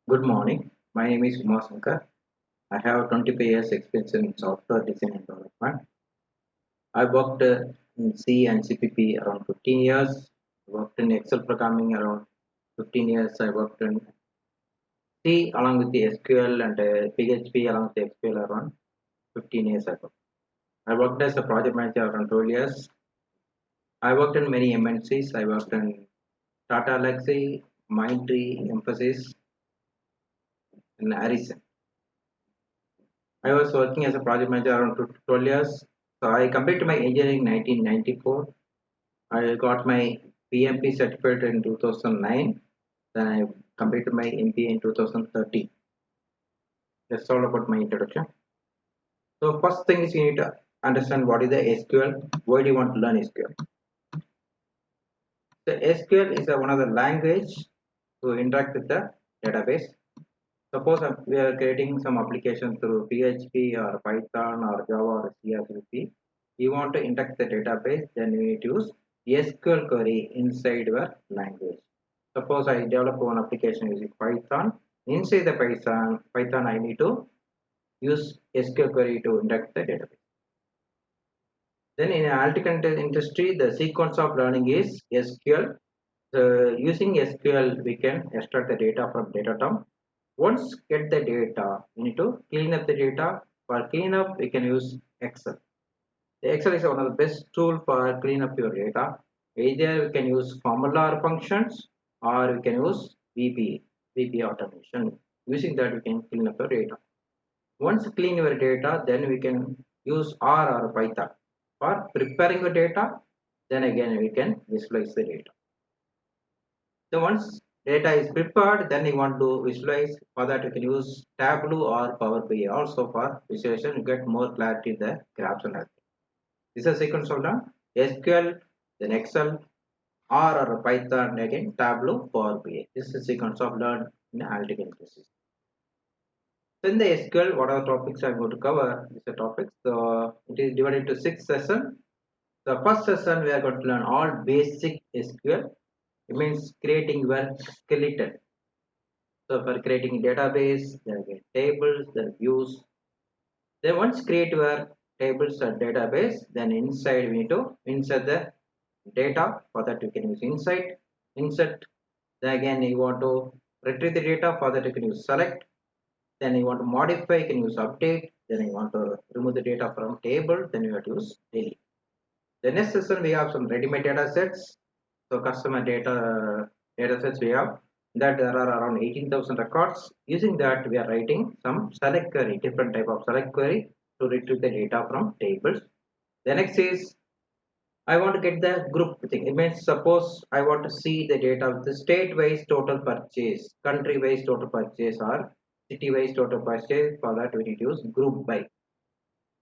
Good morning. My name is Umar Shankar. I have 25 years experience in software design and development. I worked in C and CPP around 15 years. Worked in Excel programming around 15 years. I worked in C along with the SQL and PHP along with the SQL around 15 years ago. I worked as a project manager around 12 years. I worked in many MNCs. I worked in Tata Alexi, Mindtree, Emphasis, and Harrison. I was working as a project manager around 12 years. So I completed my engineering in 1994. I got my PMP certificate in 2009. Then I completed my MBA in 2013. That's all about my introduction. So first thing is you need to understand what is the SQL. Why do you want to learn SQL? The SQL is one of the language to interact with the database. Suppose we are creating some application through PHP or Python or Java or C or C. You want to interact the database, then you need to use SQL query inside your language. Suppose I develop one application using Python. Inside the Python I need to use SQL query to interact the database. Then in analytical industry, the sequence of learning is SQL. So using SQL, we can extract the data from data term. Once get the data, we need to clean up the data. For clean up, we can use Excel. The Excel is one of the best tool for clean up your data. Either we can use formula or functions, or we can use VBA automation. Using that, we can clean up your data. Once clean your data, then we can use R or Python for preparing the data. Then again, we can visualize the data. So once data is prepared, then you want to visualize. For that, you can use Tableau or Power BI also for visualization. You get more clarity in the graphs and everything. This is a sequence of the SQL, then Excel, R or Python, again Tableau, Power BI. This is a sequence of learn in analytical analysis. Then the SQL, what are the topics I'm going to cover? These are topics. So it is divided into 6 sessions. The first session we are going to learn all basic SQL. It means creating your skeleton. So for creating database, there are tables, there are views. Then once create your tables or database, then inside we need to insert the data. For that you can use insert. Then again you want to retrieve the data. For that you can use select. Then you want to modify, you can use update. Then you want to remove the data from table. Then you have to use delete. The next session we have some ready-made data sets. So customer data sets we have that there are around 18,000 records. Using that we are writing some select query, different type of select query to retrieve the data from tables. The next is I want to get the group thing. It means suppose I want to see the data of the state-wise total purchase, country-wise total purchase, or city-wise total purchase. For that we need to use group by.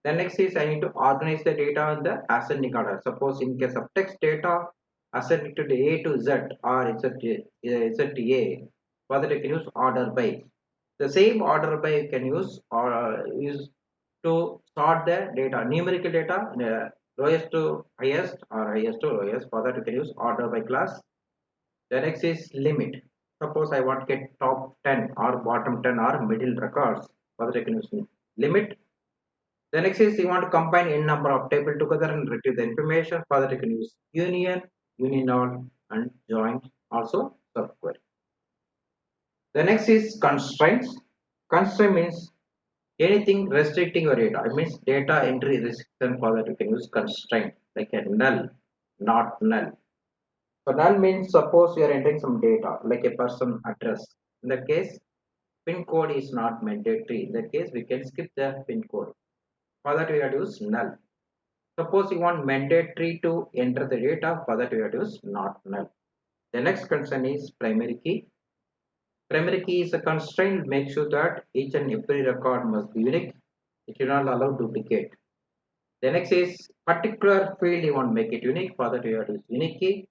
The next is I need to organize the data in the ascending order. Suppose in case of text data, ascending to the A to Z or ZA. For that you can use order by. The same order by you can use or use to sort the data, numerical data, lowest to highest or highest to lowest. For that you can use order by class. The next is limit. Suppose I want to get top 10 or bottom 10 or middle records. For that I can use limit. The next is you want to combine n number of table together and retrieve the information. For that you can use union all, and join, also subquery. The next is constraints. Constraint means anything restricting your data. It means data entry restriction. For that you can use constraint like a null, not null. So null means suppose you are entering some data like a person address. In that case, pin code is not mandatory. In that case, we can skip the pin code. For that we have to use null. Suppose you want mandatory to enter the data. For that we have to use not null. The next concern is primary key. Primary key is a constraint. Make sure that each and every record must be unique. It will not allow duplicate. The next is particular field you want to make it unique. For that you have to use unique key.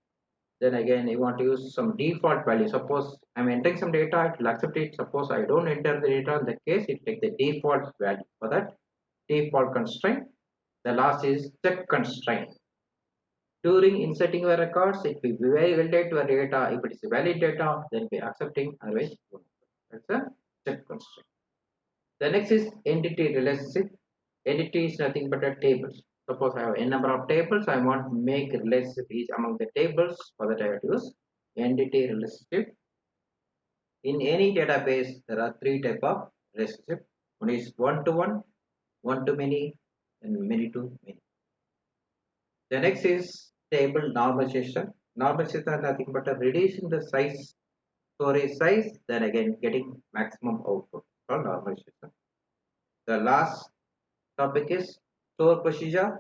Then again you want to use some default value. Suppose I'm entering some data, it will accept it. Suppose I don't enter the data, in that case it take the default value. For that default constraint. The last is check constraint. During inserting your records, it will be very valid to your data. If it is valid data, then be accepting, otherwise That's a check constraint. The next is entity relationship. Entity is nothing but a tables. Suppose I have n number of tables, I want to make relationship each among the tables. For that I have to use entity relationship. In any database, there are three type of relationship. One is one-to-one, one-to-many, and many-to-many. The next is table normalization. Normalization is nothing but a reducing the size, storage size, then again getting maximum output. Called normalization. The last topic is store procedure,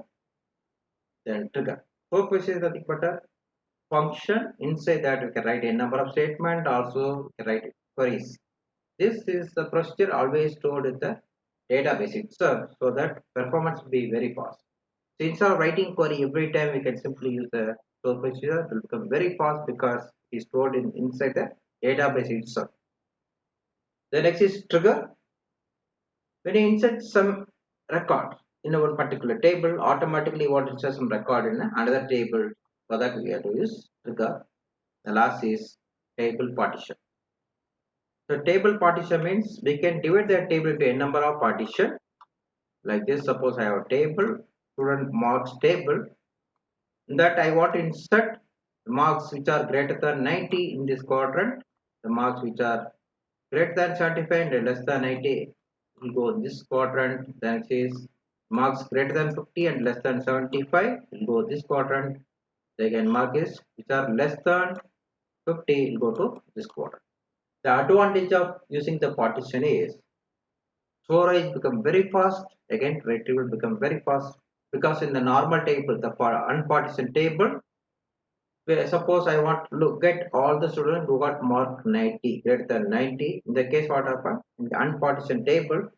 then trigger. Store procedure is nothing but a function. Inside that we can write a number of statement, also we can write queries. This is the procedure always stored in the database itself so that performance will be very fast. So instead of writing query every time, we can simply use the store procedure. It will become very fast because it is stored inside the database itself. The next is trigger. When you insert some record in our particular table, automatically want to insert some record in another table. For that we have to use trigger. The last is table partition. So table partition means we can divide the table into a number of partition. Like this, suppose I have a table, student marks table, that I want to insert marks which are greater than 90 in this quadrant, the marks which are greater than 75 and less than 90 will go in this quadrant. Then it says marks greater than 50 and less than 75 will go this quadrant. Again marks which are less than 50 will go to this quadrant. The advantage of using the partition is storage become very fast, again retrieval become very fast, because in the normal table, the unpartitioned table, where suppose I want to look at all the students who got mark 90, greater than 90, in the case what happened, in the unpartitioned table,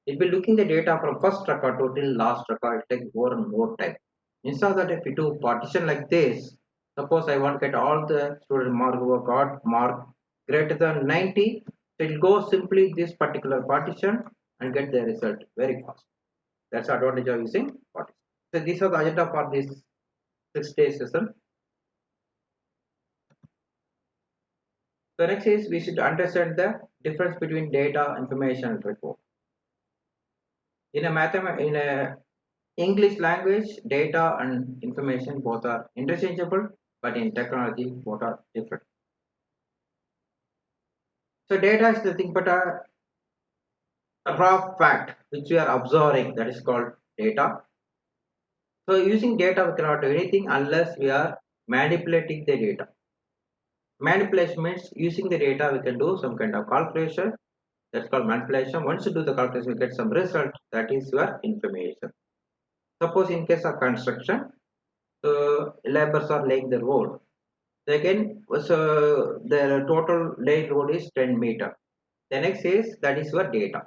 it will looking the data from first record to till last record, it takes more and more time. Instead of that, if you do partition like this, suppose I want to get all the student mark who got mark greater than 90, so it will go simply this particular partition and get the result very fast. That's the advantage of using partition. So these are the agenda for this 6-day session. So next is we should understand the difference between data, information, and report. In a English language, data and information both are interchangeable, but in technology both are different. So data is nothing but a raw fact which we are observing, that is called data. So using data we cannot do anything unless we are manipulating the data. Manipulation means using the data we can do some kind of calculation, that's called manipulation. Once you do the calculation you get some result, that is your information. Suppose in case of construction, so laborers are laying the road. Again, so the total laid road is 10 meter. The next is that is your data.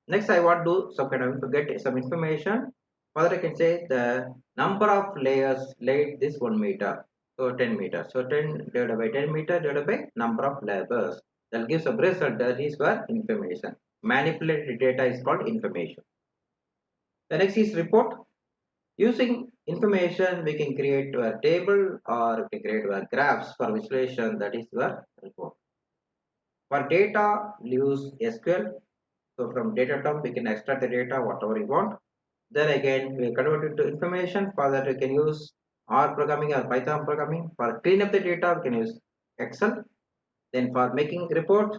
Next, I want to do some kind of to get some information. Further, I can say the number of layers laid this 1 meter. So 10 meters. So 10 divided by 10 meter divided by number of laborers. That gives a result. That is your information. Manipulated data is called information. The next is report. Using information, we can create a table or we can create a graphs for visualization. That is your report. For data, we use SQL. So from data term, we can extract the data whatever we want. Then again, we convert it to information. For that, we can use R programming or Python programming. For clean up the data, we can use Excel. Then for making reports,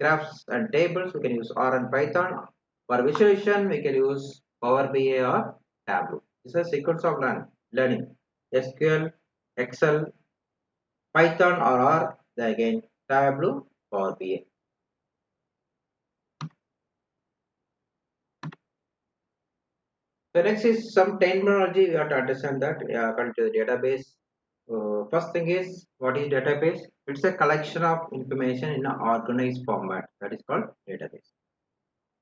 graphs and tables, we can use R and Python. For visualization, we can use Power BI or Tableau. This is a sequence of learning. SQL, Excel, Python or R, then again Tableau, Power BI. The next is some terminology we have to understand that according to the database. First thing is, what is database? It's a collection of information in an organized format, that is called database.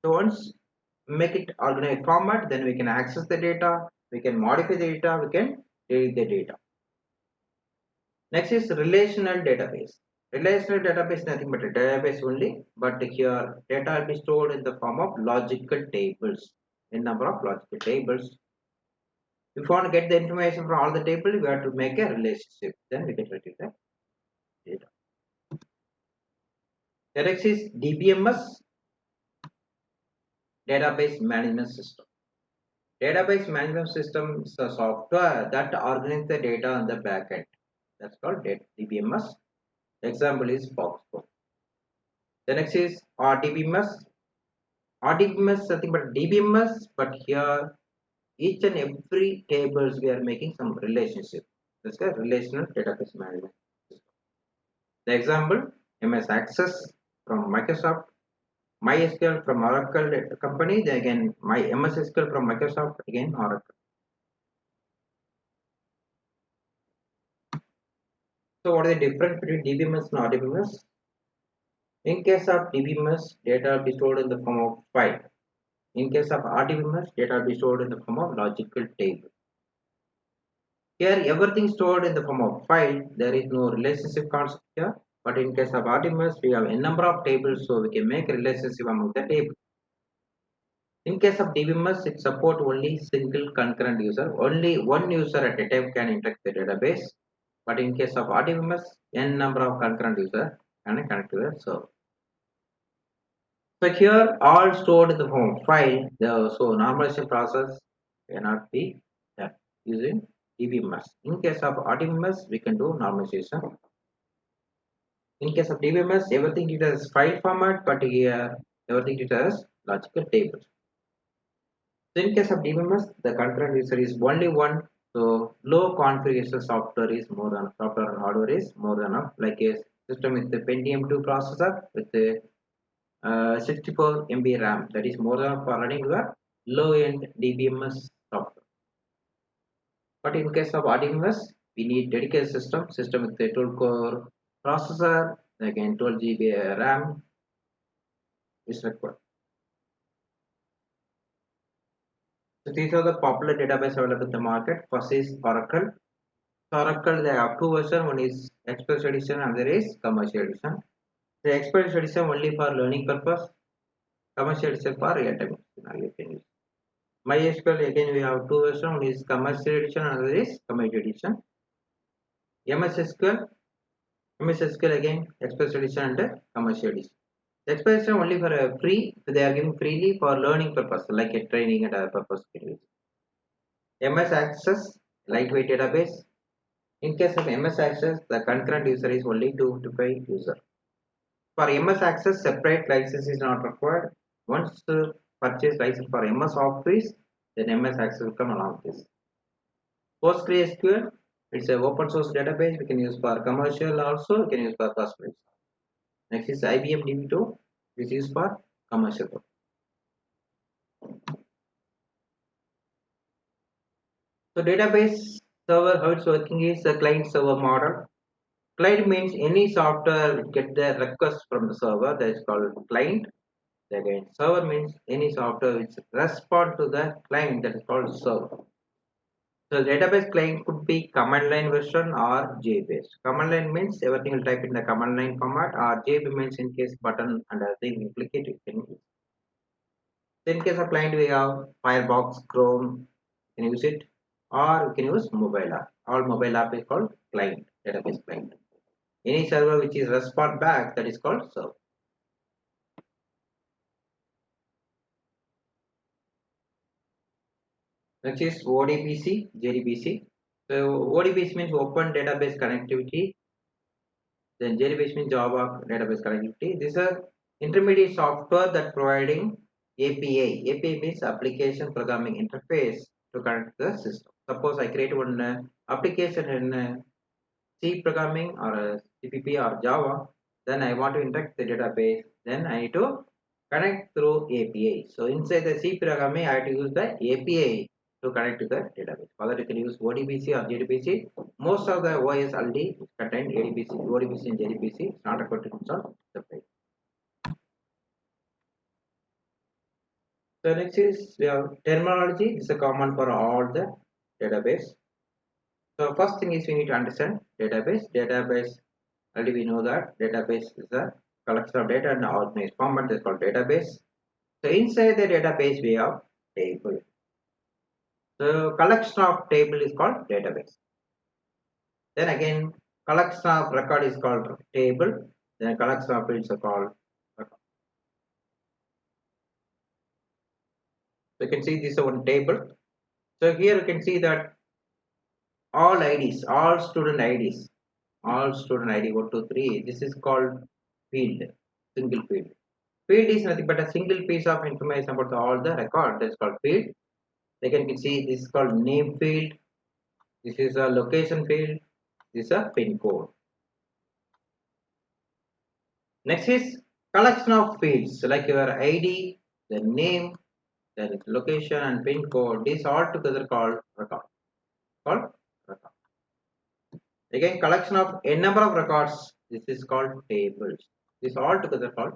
So once make it organized format, then we can access the data, we can modify the data, we can delete the data. Next is relational database. Relational database is nothing but a database only, but here data will be stored in the form of logical tables, in number of logical tables. If you want to get the information from all the tables, we have to make a relationship. Then we can retrieve the data. The next is DBMS, Database Management System. Database Management System is a software that organizes the data on the backend. That's called DBMS. Example is Foxconn. The next is RDBMS. RDBMS is nothing but DBMS, but here each and every tables we are making some relationship. That's a relational database management system. The example MS Access from Microsoft, MySQL from Oracle company, then again my MS SQL from Microsoft, again Oracle. So what is the difference between DBMS and RDBMS? In case of DBMS, data will be stored in the form of file. In case of RDBMS, data will be stored in the form of logical table. Here everything stored in the form of file, there is no relationship concept here. But in case of RDBMS, we have a number of tables, so we can make a relationship among the tables. In case of DBMS, it supports only single concurrent user. Only one user at a time can interact with the database. But in case of RDBMS, n number of concurrent users can connect to the server. So here all stored in the form of file. So normalization process cannot be done using DBMS. In case of RDBMS, we can do normalization. In case of DBMS, everything it has file format, but here everything it has logical table. So in case of DBMS, the concurrent user is only one. So low configuration software is more than software and hardware is more than enough. Like a system with the Pentium 2 processor with the 64 MB RAM, that is more than for running the low-end DBMS software. But in case of RDBMS, we need dedicated system with the 12 core processor, again 12 GB RAM is required. So these are the popular database available in the market. First is Oracle. So Oracle, they have two versions. One is Express Edition and there is Commercial Edition. The Express Edition only for learning purpose. Commercial Edition for real-time use. MySQL, again we have two versions. One is Commercial Edition and another is Commercial Edition. MS SQL again Express Edition and Commercial Edition. The Express Edition only for a free. They are giving freely for learning purpose, like a training and other purpose. MS Access, lightweight database. In case of MS Access, the concurrent user is only 255 user. For MS Access, separate license is not required. Once purchase license for MS Office, then MS Access will come along with this. PostgreSQL, it's an open source database. We can use for commercial also. We can use for personal. Next is IBM DB2, which is for commercial. So database server, how it's working is a client server model. Client means any software get the request from the server, that is called client. Again, server means any software which respond to the client, that is called server. So database client could be command line version or J based. Command line means everything will type in the command line format, or J means in case button and other thing you click it, you can use. So in case of client we have Firefox, Chrome, you can use it, or you can use mobile app. All mobile app is called client, database client. Any server which is respond back, that is called server. Next is ODBC, JDBC. So ODBC means Open Database Connectivity. Then JDBC means Java Database Connectivity. These are intermediate software that providing API. API means Application Programming Interface to connect the system. Suppose I create one application in C programming or CPP or Java. Then I want to interact the database. Then I need to connect through API. So inside the C programming, I have to use the API to connect to the database. Whether you can use ODBC or JDBC. Most of the OS already contain ADBC, ODBC and JDBC. It's not required to install separate. So next is we have terminology. This is common for all the database. So first thing is we need to understand database. Database, already we know that database is a collection of data in an organized format. That's called database. So inside the database we have table. So collection of table is called database. Then again collection of record is called table. Then collection of fields are called You can see this is one table. So here you can see that all IDs, all student ID 1, 2, 3. This is called field, single field. Field is nothing but a single piece of information about all the record. That's called field. They can see this is called name field. This is a location field. This is a pin code. Next is collection of fields like your ID, the name, the location, and pin code. These all together called record. Called record. Again, collection of n number of records. This is called tables. This all together called.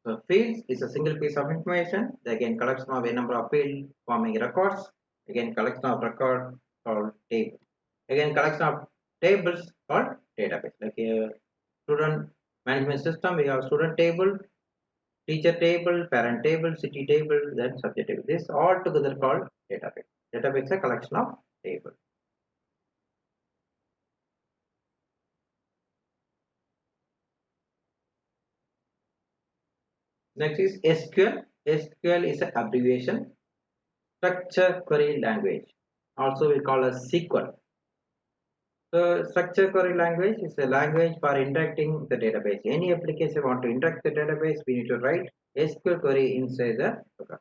So fields is a single piece of information. Again, collection of a number of fields forming records. Again, collection of record called table. Again, collection of tables called database. Like a student management system, we have student table, teacher table, parent table, city table, then subject table. This all together called database. Database is a collection of tables. Next is SQL. SQL is an abbreviation, structure query language. Also we call as SQL. So structure query language is a language for interacting the database. Any application want to interact the database, we need to write SQL query inside the program.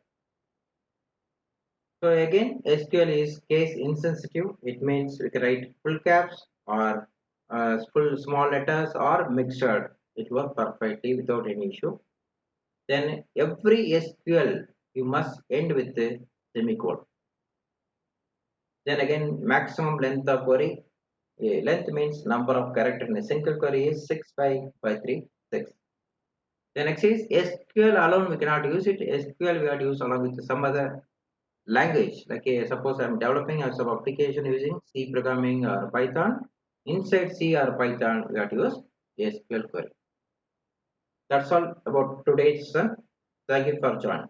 So again, SQL is case insensitive. It means we can write full caps or full small letters or mixed. It works perfectly without any issue. Then every SQL you must end with the semicolon. Then again, maximum length of query. Length means number of characters in a single query is 65536. The next is SQL alone we cannot use it. SQL we have to use along with some other language. Like suppose I'm developing a sub application using C programming or Python. Inside C or Python we have to use SQL query. That's all about today's session. Thank you for joining.